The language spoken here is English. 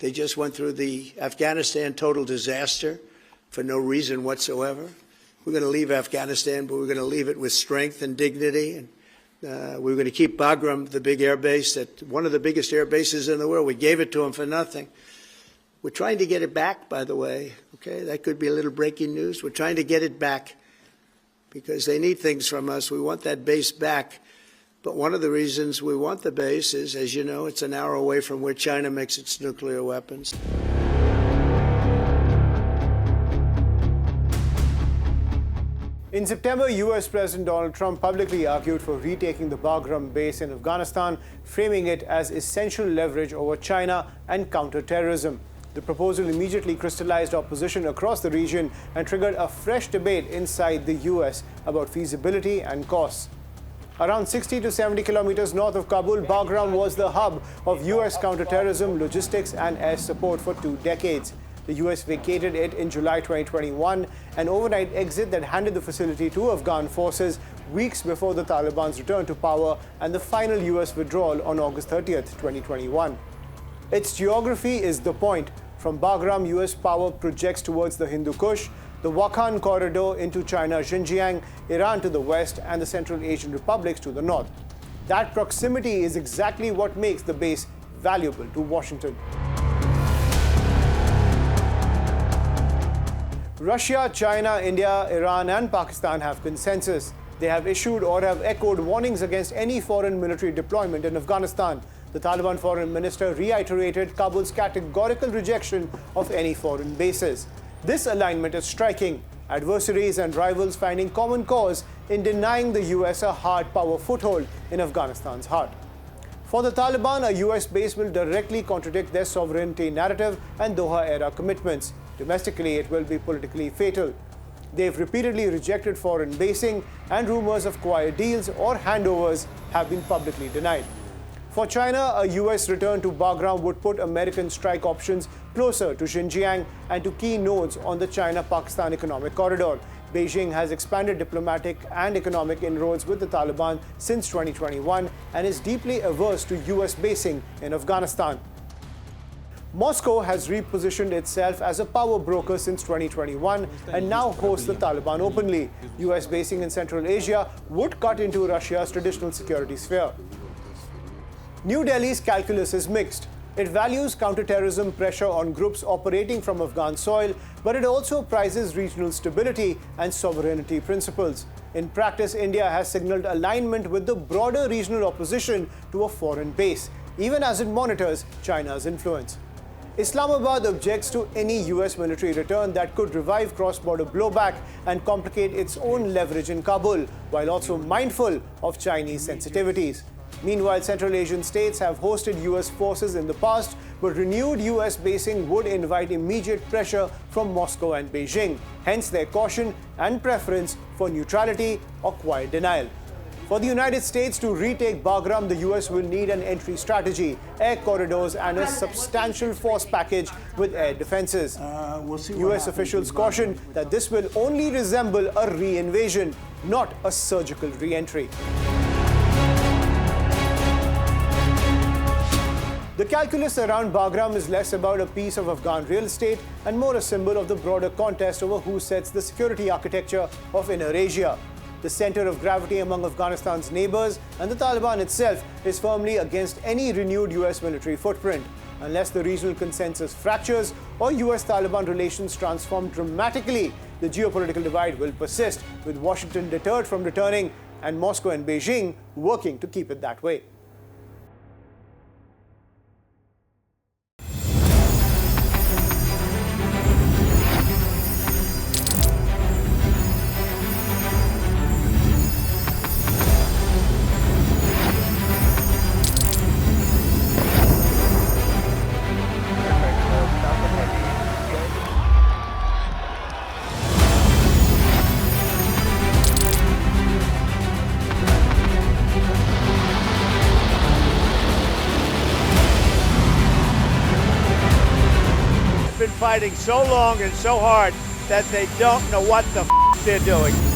They just went through the Afghanistan total disaster for no reason whatsoever. We're going to leave Afghanistan, but we're going to leave it with strength and dignity. And we're going to keep Bagram, the big air base, one of the biggest air bases in the world. We gave it to them for nothing. We're trying to get it back, by the way. Okay, that could be a little breaking news. We're trying to get it back because they need things from us. We want that base back. But one of the reasons we want the base is, as you know, it's an hour away from where China makes its nuclear weapons. In September, U.S. President Donald Trump publicly argued for retaking the Bagram base in Afghanistan, framing it as essential leverage over China and counter-terrorism. The proposal immediately crystallized opposition across the region and triggered a fresh debate inside the U.S. about feasibility and costs. Around 60 to 70 kilometers north of Kabul, Bagram was the hub of U.S. counter-terrorism, logistics and air support for 2 decades. The U.S. vacated it in July 2021, an overnight exit that handed the facility to Afghan forces weeks before the Taliban's return to power and the final U.S. withdrawal on August 30th, 2021. Its geography is the point. From Bagram, U.S. power projects towards the Hindu Kush, the Wakhan corridor into China, Xinjiang, Iran to the west, and the Central Asian republics to the north. That proximity is exactly what makes the base valuable to Washington. Russia, China, India, Iran, and Pakistan have consensus. They have issued or have echoed warnings against any foreign military deployment in Afghanistan. The Taliban foreign minister reiterated Kabul's categorical rejection of any foreign bases. This alignment is striking, adversaries and rivals finding common cause in denying the US a hard power foothold in Afghanistan's heart. For the Taliban, a US base will directly contradict their sovereignty narrative and Doha-era commitments. Domestically, it will be politically fatal. They've repeatedly rejected foreign basing, and rumors of quiet deals or handovers have been publicly denied. For China, a US return to Bagram would put American strike options closer to Xinjiang and to key nodes on the China-Pakistan economic corridor. Beijing has expanded diplomatic and economic inroads with the Taliban since 2021 and is deeply averse to US basing in Afghanistan. Moscow has repositioned itself as a power broker since 2021 and now hosts the Taliban openly. US basing in Central Asia would cut into Russia's traditional security sphere. New Delhi's calculus is mixed. It values counterterrorism pressure on groups operating from Afghan soil, but it also prizes regional stability and sovereignty principles. In practice, India has signaled alignment with the broader regional opposition to a foreign base, even as it monitors China's influence. Islamabad objects to any US military return that could revive cross-border blowback and complicate its own leverage in Kabul, while also mindful of Chinese sensitivities. Meanwhile, Central Asian states have hosted US forces in the past, but renewed US basing would invite immediate pressure from Moscow and Beijing, hence their caution and preference for neutrality or quiet denial. For the United States to retake Bagram, the US will need an entry strategy, air corridors, and a substantial force package with air defenses. US officials caution that this will only resemble a re-invasion, not a surgical re-entry. The calculus around Bagram is less about a piece of Afghan real estate and more a symbol of the broader contest over who sets the security architecture of Inner Asia. The center of gravity among Afghanistan's neighbors and the Taliban itself is firmly against any renewed US military footprint. Unless the regional consensus fractures or US-Taliban relations transform dramatically, the geopolitical divide will persist, with Washington deterred from returning and Moscow and Beijing working to keep it that way. Fighting so long and so hard that they don't know what the they're doing.